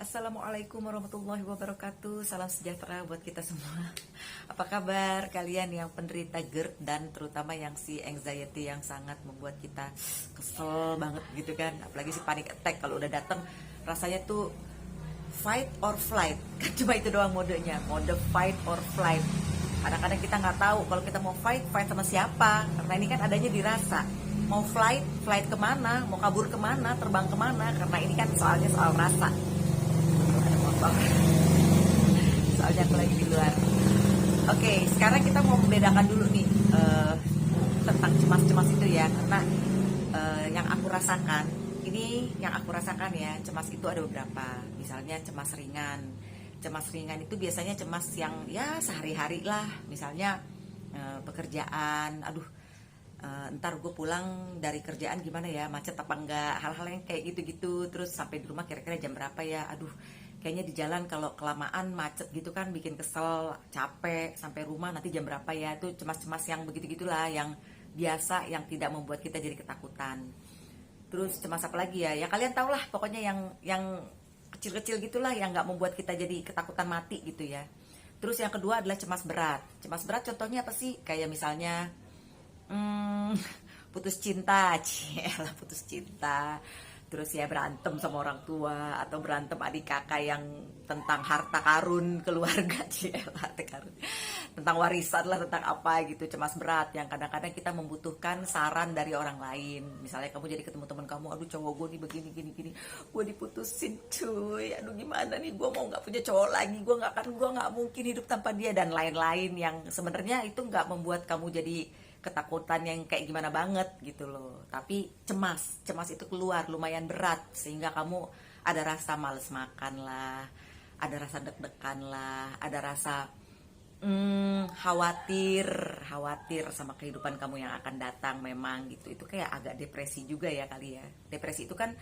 Assalamualaikum warahmatullahi wabarakatuh. Salam sejahtera buat kita semua. Apa kabar kalian yang penderita GERD dan terutama yang si anxiety yang sangat membuat kita kesel banget gitu kan. Apalagi si panic attack kalau udah datang rasanya tuh fight or flight. Kan cuma itu doang modenya, mode fight or flight. Kadang-kadang kita nggak tahu kalau kita mau fight sama siapa. Karena ini kan adanya dirasa. Mau flight kemana, mau kabur kemana, terbang kemana. Karena ini kan soalnya soal rasa. Soalnya aku lagi di luar. Oke, sekarang kita mau membedakan dulu nih tentang cemas-cemas itu ya. Karena yang aku rasakan, ini yang aku rasakan ya, cemas itu ada beberapa. Misalnya cemas ringan. Cemas ringan itu biasanya cemas yang ya sehari-hari lah. Misalnya pekerjaan, ntar gue pulang dari kerjaan gimana ya, macet apa enggak, hal-hal yang kayak gitu-gitu. Terus sampai di rumah kira-kira jam berapa ya, kayaknya di jalan kalau kelamaan macet gitu kan bikin kesel, capek, sampai rumah nanti jam berapa ya. Itu cemas-cemas yang begitu-gitulah, yang biasa, yang tidak membuat kita jadi ketakutan. Terus cemas apa lagi ya, ya kalian tau lah pokoknya yang kecil-kecil gitulah, yang nggak membuat kita jadi ketakutan mati gitu ya. Terus yang kedua adalah cemas berat. Cemas berat contohnya apa sih, kayak misalnya putus cinta, putus cinta, terus ya berantem sama orang tua, atau berantem adik kakak yang tentang harta karun keluarga, harta karun, tentang warisan lah, tentang apa gitu. Cemas berat yang kadang-kadang kita membutuhkan saran dari orang lain. Misalnya kamu jadi ketemu teman kamu, cowok gue nih begini gini, gue diputusin cuy, gimana nih, gue mau nggak punya cowok lagi, gue nggak mungkin hidup tanpa dia, dan lain-lain, yang sebenarnya itu nggak membuat kamu jadi ketakutan yang kayak gimana banget gitu loh. Tapi cemas itu keluar lumayan berat, sehingga kamu ada rasa males makan lah, ada rasa deg-degan lah, ada rasa khawatir sama kehidupan kamu yang akan datang. Memang gitu, itu kayak agak depresi juga ya kali ya. Depresi itu kan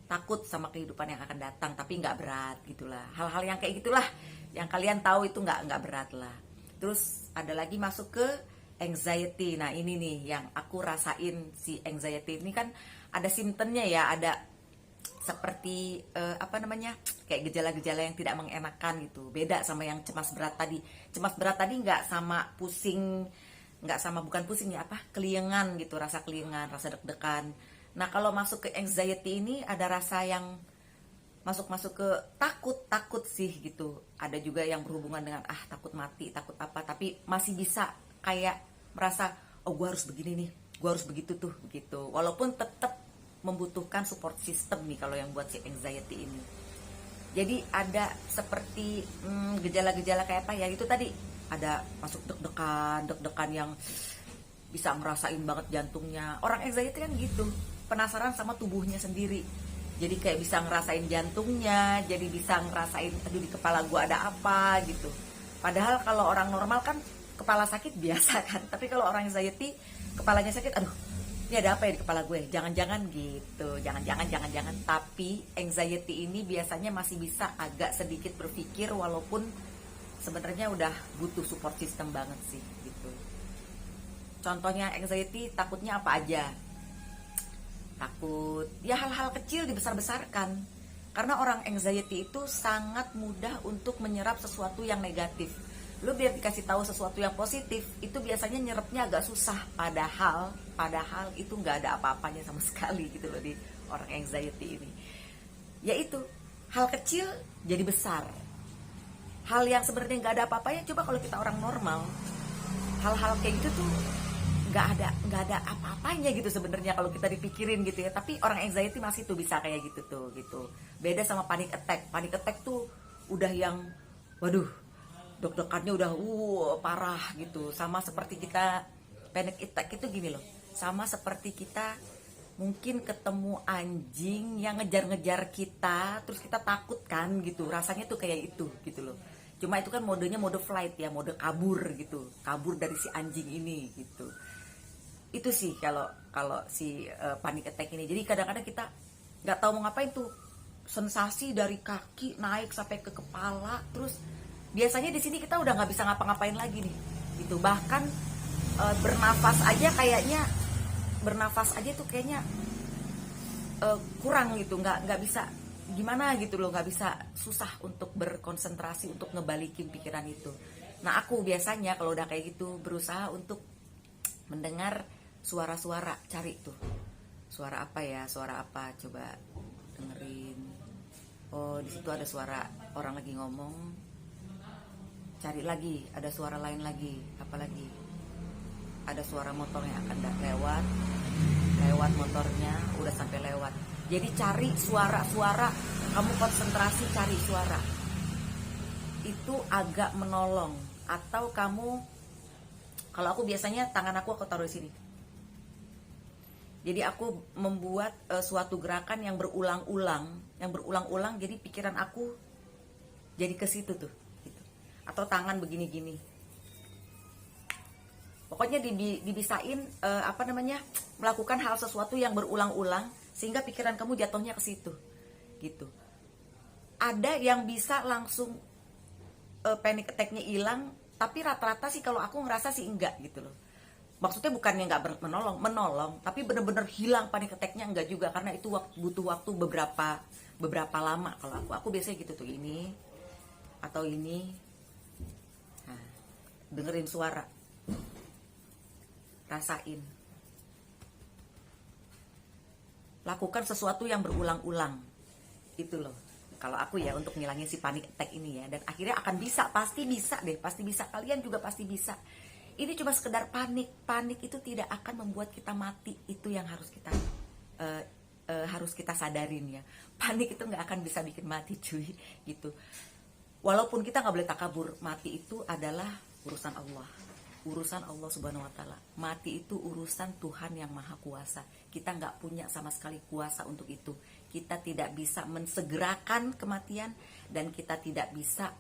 takut sama kehidupan yang akan datang, tapi nggak berat gitulah. Hal-hal yang kayak gitulah yang kalian tahu itu nggak berat lah. Terus ada lagi masuk ke anxiety. Nah ini nih yang aku rasain. Si anxiety ini kan ada simptomnya ya, ada seperti kayak gejala-gejala yang tidak mengenakan gitu. Beda sama yang cemas berat tadi. Cemas berat tadi nggak sama pusing, bukan pusing ya, keliengan gitu, rasa keliengan, rasa deg-degan. Nah kalau masuk ke anxiety ini ada rasa yang masuk ke takut sih gitu. Ada juga yang berhubungan dengan takut mati, takut apa, tapi masih bisa kayak merasa gue harus begini nih, gue harus begitu tuh begitu. Walaupun tetap membutuhkan support system nih kalau yang buat si anxiety ini. Jadi ada seperti gejala-gejala kayak apa ya, itu tadi ada masuk deg-degan yang bisa ngerasain banget jantungnya. Orang anxiety kan gitu, penasaran sama tubuhnya sendiri. Jadi kayak bisa ngerasain jantungnya, jadi bisa ngerasain di kepala gue ada apa gitu. Padahal kalau orang normal kan kepala sakit biasa kan, tapi kalau orang anxiety kepalanya sakit, ini ada apa ya di kepala gue, jangan-jangan gitu, jangan-jangan. Tapi anxiety ini biasanya masih bisa agak sedikit berpikir, walaupun sebenarnya udah butuh support system banget sih gitu. Contohnya anxiety takutnya apa aja? Takut ya hal-hal kecil dibesar-besarkan. Karena orang anxiety itu sangat mudah untuk menyerap sesuatu yang negatif. Lu biar dikasih tahu sesuatu yang positif, itu biasanya nyerapnya agak susah. Padahal itu nggak ada apa-apanya sama sekali gitu loh di orang anxiety ini. Yaitu hal kecil jadi besar. Hal yang sebenarnya nggak ada apa-apanya, coba kalau kita orang normal, hal-hal kayak gitu tuh nggak ada apa-apanya gitu sebenarnya kalau kita dipikirin gitu ya. Tapi orang anxiety masih tuh bisa kayak gitu tuh gitu. Beda sama panic attack. Panic attack tuh udah yang deg-degannya udah parah gitu. Sama seperti kita panic attack itu gini loh, sama seperti kita mungkin ketemu anjing yang ngejar-ngejar kita, terus kita takut kan gitu. Rasanya tuh kayak itu gitu loh. Cuma itu kan modenya mode flight ya, mode kabur gitu, kabur dari si anjing ini gitu. Itu sih kalau si panic attack ini. Jadi kadang-kadang kita nggak tahu mau ngapain tuh, sensasi dari kaki naik sampai ke kepala. Terus biasanya di sini kita udah nggak bisa ngapa-ngapain lagi nih gitu. Bahkan bernafas aja tuh kayaknya kurang gitu, nggak bisa gimana gitu loh, nggak bisa, susah untuk berkonsentrasi untuk ngebalikin pikiran itu. Nah aku biasanya kalau udah kayak gitu berusaha untuk mendengar suara-suara, cari tuh suara apa ya, suara apa, coba dengerin. Oh di situ ada suara orang lagi ngomong, cari lagi, ada suara lain lagi, apa lagi, ada suara motor yang akan lewat motornya, udah sampai lewat. Jadi cari suara-suara, kamu konsentrasi cari suara, itu agak menolong. Atau kamu, kalau aku biasanya tangan aku taruh di sini. Jadi aku membuat suatu gerakan yang berulang-ulang, jadi pikiran aku jadi ke situ tuh, gitu. Atau tangan begini-gini. Pokoknya dibisain melakukan hal sesuatu yang berulang-ulang sehingga pikiran kamu jatuhnya ke situ, gitu. Ada yang bisa langsung panic attack-nya hilang, tapi rata-rata sih kalau aku ngerasa sih enggak gitu loh. Maksudnya bukannya nggak menolong, tapi bener-bener hilang panic attack-nya enggak juga, karena itu butuh waktu beberapa lama. Kalau aku biasanya gitu tuh, ini atau ini. Nah, dengerin suara, rasain, lakukan sesuatu yang berulang-ulang, itu loh. Kalau aku ya untuk ngilangin si panic attack ini ya, dan akhirnya akan bisa, pasti bisa, kalian juga pasti bisa. Ini cuma sekedar panik itu tidak akan membuat kita mati, itu yang harus kita sadarin ya. Panik itu nggak akan bisa bikin mati cuy, gitu. Walaupun kita nggak boleh takabur, mati itu adalah urusan Allah Subhanahu wa Ta'ala. Mati itu urusan Tuhan yang Maha Kuasa. Kita nggak punya sama sekali kuasa untuk itu. Kita tidak bisa mensegerakan kematian, dan kita tidak bisa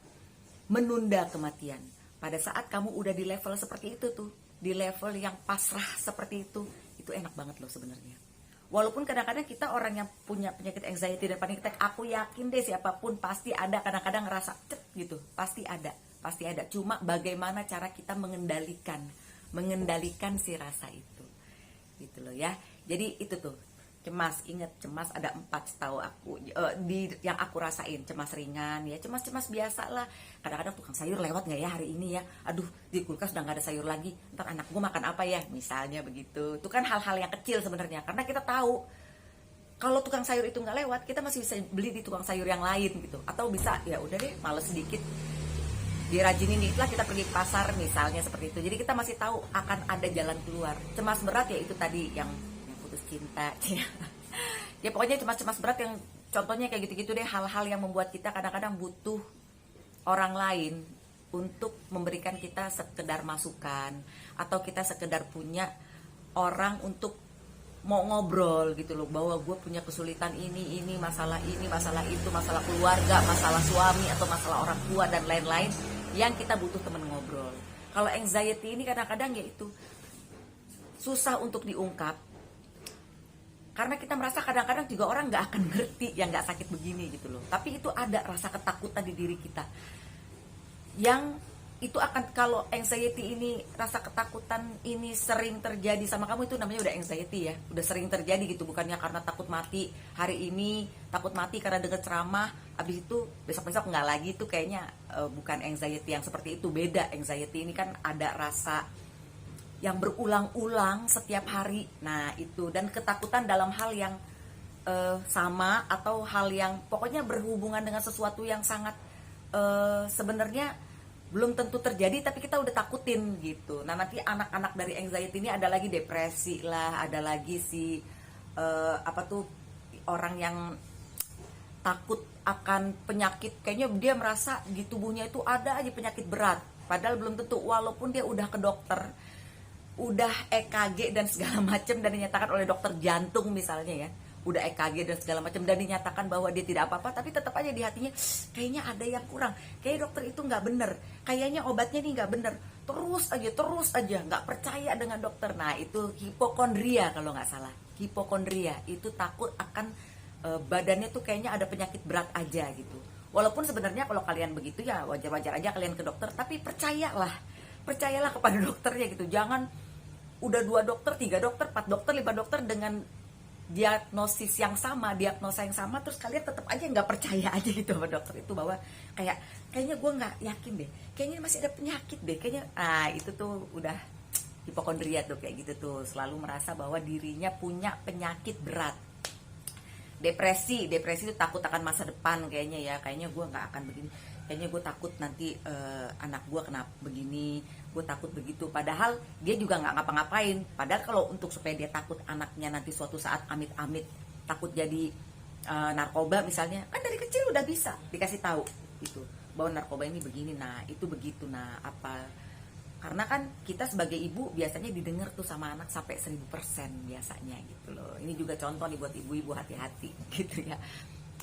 menunda kematian. Pada saat kamu udah di level seperti itu tuh, di level yang pasrah seperti itu enak banget loh sebenarnya. Walaupun kadang-kadang kita orang yang punya penyakit anxiety dan panic attack, aku yakin deh siapapun pasti ada kadang-kadang ngerasa gitu, pasti ada. Cuma bagaimana cara kita mengendalikan si rasa itu, gitu loh ya. Jadi itu tuh, cemas, ingat cemas ada 4 setahu aku, yang aku rasain. Cemas ringan ya, cemas biasa lah. Kadang-kadang tukang sayur lewat nggak ya hari ini ya, aduh di kulkas udah nggak ada sayur lagi, ntar anak gue makan apa ya, misalnya begitu. Itu kan hal-hal yang kecil sebenarnya, karena kita tahu kalau tukang sayur itu nggak lewat, kita masih bisa beli di tukang sayur yang lain gitu. Atau bisa ya udah deh, males sedikit, dirajinin itulah, kita pergi ke pasar misalnya, seperti itu. Jadi kita masih tahu akan ada jalan keluar. Cemas berat ya itu tadi yang putus cinta ya pokoknya cemas berat yang contohnya kayak gitu-gitu deh, hal-hal yang membuat kita kadang-kadang butuh orang lain untuk memberikan kita sekedar masukan, atau kita sekedar punya orang untuk mau ngobrol gitu loh, bahwa gue punya kesulitan ini masalah itu, masalah keluarga, masalah suami, atau masalah orang tua dan lain-lain, yang kita butuh temen ngobrol. Kalau anxiety ini kadang-kadang ya itu susah untuk diungkap, karena kita merasa kadang-kadang juga orang nggak akan ngerti yang nggak sakit begini gitu loh. Tapi itu ada rasa ketakutan di diri kita, yang itu akan, kalau anxiety ini, rasa ketakutan ini sering terjadi sama kamu, itu namanya udah anxiety ya, udah sering terjadi gitu. Bukannya karena takut mati hari ini, takut mati karena denger ceramah, abis itu besok-besok nggak lagi, itu kayaknya bukan anxiety yang seperti itu. Beda, anxiety ini kan ada rasa yang berulang-ulang setiap hari. Nah itu, dan ketakutan dalam hal yang sama, atau hal yang pokoknya berhubungan dengan sesuatu yang sangat sebenarnya belum tentu terjadi, tapi kita udah takutin gitu. Nah nanti anak-anak dari anxiety ini ada lagi depresi lah, ada lagi si orang yang takut akan penyakit, kayaknya dia merasa di tubuhnya itu ada aja penyakit berat, padahal belum tentu. Walaupun dia udah ke dokter, udah EKG dan segala macam, dan dinyatakan oleh dokter jantung misalnya ya, udah EKG dan segala macam, dan dinyatakan bahwa dia tidak apa-apa, tapi tetap aja di hatinya kayaknya ada yang kurang, kayak dokter itu nggak bener, kayaknya obatnya ini nggak bener, terus aja nggak percaya dengan dokter. Nah itu hipokondria kalau nggak salah. Hipokondria itu takut akan badannya tuh kayaknya ada penyakit berat aja gitu. Walaupun sebenarnya kalau kalian begitu ya wajar-wajar aja kalian ke dokter, tapi percayalah kepada dokternya gitu. Jangan udah 2 dokter, 3 dokter, 4 dokter, 5 dokter dengan diagnosis yang sama, diagnosa yang sama, terus kalian tetap aja nggak percaya aja gitu sama dokter itu, bahwa kayaknya gue nggak yakin deh, kayaknya masih ada penyakit deh, kayaknya itu tuh udah hipokondria tuh, kayak gitu tuh, selalu merasa bahwa dirinya punya penyakit berat. Depresi itu takut akan masa depan kayaknya ya, kayaknya gue nggak akan begini, kayaknya gue takut nanti anak gue kena begini, gue takut begitu, padahal dia juga nggak ngapa-ngapain. Padahal kalau untuk supaya dia takut anaknya nanti suatu saat amit-amit takut jadi narkoba misalnya, kan dari kecil udah bisa dikasih tahu itu bahwa narkoba ini begini, nah itu begitu, nah apa, karena kan kita sebagai ibu biasanya didengar tuh sama anak sampai 1000% biasanya gitu loh. Ini juga contoh nih buat ibu-ibu, hati-hati gitu ya.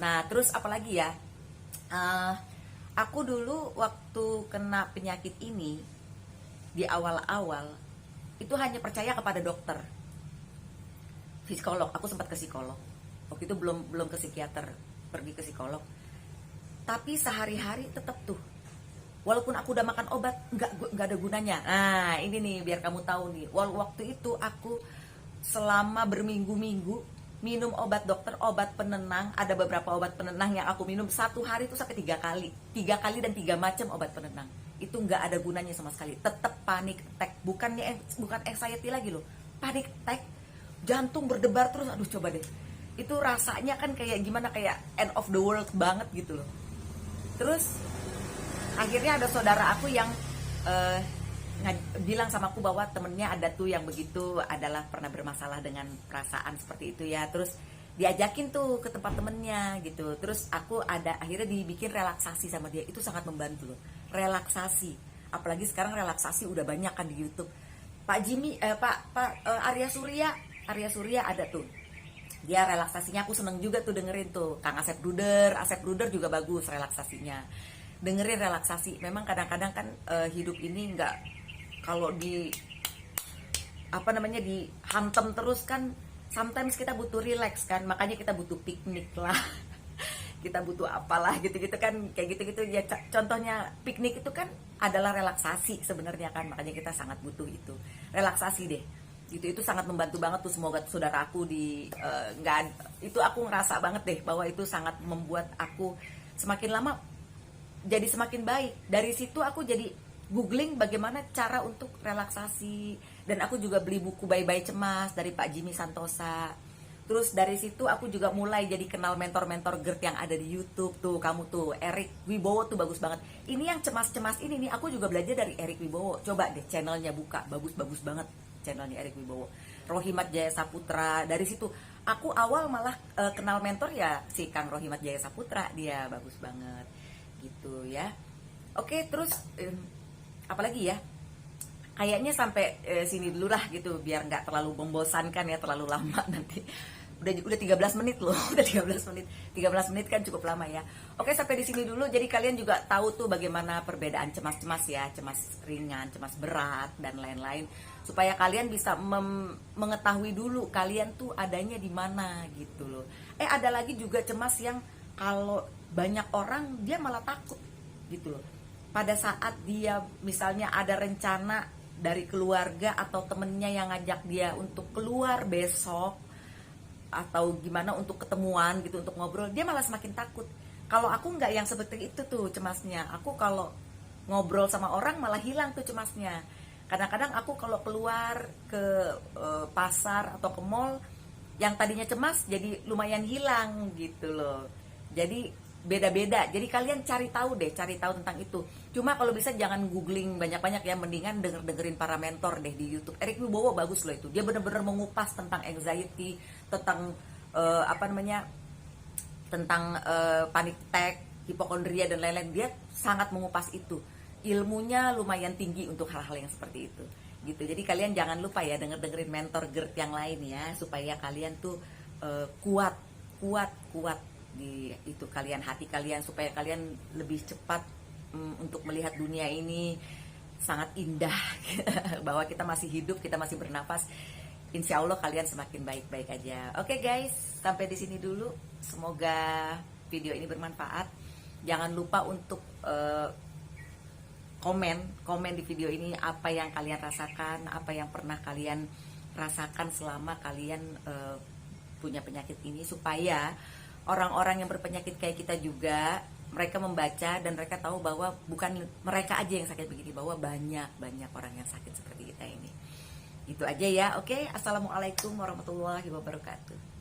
Nah terus apalagi ya, aku dulu waktu kena penyakit ini di awal-awal itu hanya percaya kepada dokter, psikolog. Aku sempat ke psikolog waktu itu, belum ke psikiater, pergi ke psikolog. Tapi sehari-hari tetap tuh, walaupun aku udah makan obat, nggak ada gunanya. Nah ini nih biar kamu tahu nih, waktu itu aku selama berminggu-minggu minum obat dokter, obat penenang. Ada beberapa obat penenang yang aku minum satu hari itu sampai 3 kali dan 3 macam obat penenang. Itu nggak ada gunanya sama sekali, tetap panic attack. Bukan anxiety lagi loh, panic attack, jantung berdebar terus. Aduh coba deh, itu rasanya kan kayak gimana, kayak end of the world banget gitu loh. Terus akhirnya ada saudara aku yang bilang sama aku bahwa temennya ada tuh yang begitu, adalah pernah bermasalah dengan perasaan seperti itu ya. Terus diajakin tuh ke tempat temennya gitu. Terus aku akhirnya dibikin relaksasi sama dia. Itu sangat membantu loh, relaksasi. Apalagi sekarang relaksasi udah banyak kan di YouTube. Pak Jimmy, Arya Surya ada tuh, dia relaksasinya, aku seneng juga tuh dengerin tuh. Kang Asep Bruder juga bagus relaksasinya, dengerin relaksasi. Memang kadang-kadang kan hidup ini nggak, kalau di dihantam terus kan, sometimes kita butuh relax kan, makanya kita butuh piknik lah kita butuh apalah gitu-gitu kan, kayak gitu-gitu ya. Contohnya piknik itu kan adalah relaksasi sebenarnya kan, makanya kita sangat butuh itu, relaksasi deh gitu. Itu sangat membantu banget tuh. Semoga saudara aku itu aku ngerasa banget deh bahwa itu sangat membuat aku semakin lama jadi semakin baik. Dari situ aku jadi googling bagaimana cara untuk relaksasi, dan aku juga beli buku Bye-Bye Cemas dari Pak Jimmy Santosa. Terus dari situ aku juga mulai jadi kenal mentor-mentor GERD yang ada di YouTube tuh. Kamu tuh Eric Wibowo tuh bagus banget. Ini yang cemas-cemas ini nih, aku juga belajar dari Eric Wibowo. Coba deh channelnya buka, bagus-bagus banget channelnya Eric Wibowo. Rohimat Jaya Saputra, dari situ aku awal malah kenal mentor ya si Kang Rohimat Jaya Saputra, dia bagus banget gitu ya. Oke, terus apalagi ya, kayaknya sampai sini dulu lah gitu, biar nggak terlalu membosankan ya, terlalu lama nanti. Udah 13 menit loh udah 13 menit kan cukup lama ya. Oke, sampai di sini dulu. Jadi kalian juga tahu tuh bagaimana perbedaan cemas-cemas ya, cemas ringan, cemas berat, dan lain-lain, supaya kalian bisa mengetahui dulu kalian tuh adanya di mana gitu loh. Ada lagi juga cemas yang kalau banyak orang dia malah takut gitu loh. Pada saat dia misalnya ada rencana dari keluarga atau temennya yang ngajak dia untuk keluar besok, atau gimana untuk ketemuan gitu, untuk ngobrol, dia malah semakin takut. Kalau aku nggak yang seperti itu tuh cemasnya. Aku kalau ngobrol sama orang malah hilang tuh cemasnya. Kadang-kadang aku kalau keluar ke pasar atau ke mall, yang tadinya cemas jadi lumayan hilang gitu loh. Jadi beda-beda. Jadi kalian cari tahu tentang itu. Cuma kalau bisa jangan googling banyak-banyak ya, mendingan dengerin para mentor deh di YouTube. Eric Wibowo bagus loh itu. Dia benar-benar mengupas tentang anxiety, tentang tentang panic attack, hipokondria dan lain-lain. Dia sangat mengupas itu. Ilmunya lumayan tinggi untuk hal-hal yang seperti itu. Gitu. Jadi kalian jangan lupa ya dengerin mentor GERD yang lain ya, supaya kalian tuh kuat di itu kalian, hati kalian, supaya kalian lebih cepat untuk melihat dunia ini sangat indah bahwa kita masih hidup, kita masih bernapas. Insya Allah kalian semakin baik-baik aja. Oke guys, sampai di sini dulu. Semoga video ini bermanfaat. Jangan lupa untuk komen di video ini apa yang kalian rasakan, apa yang pernah kalian rasakan selama kalian punya penyakit ini, supaya orang-orang yang berpenyakit kayak kita juga, mereka membaca dan mereka tahu bahwa bukan mereka aja yang sakit begini, bahwa banyak orang yang sakit seperti kita ini. Itu aja ya. Oke, assalamualaikum warahmatullahi wabarakatuh.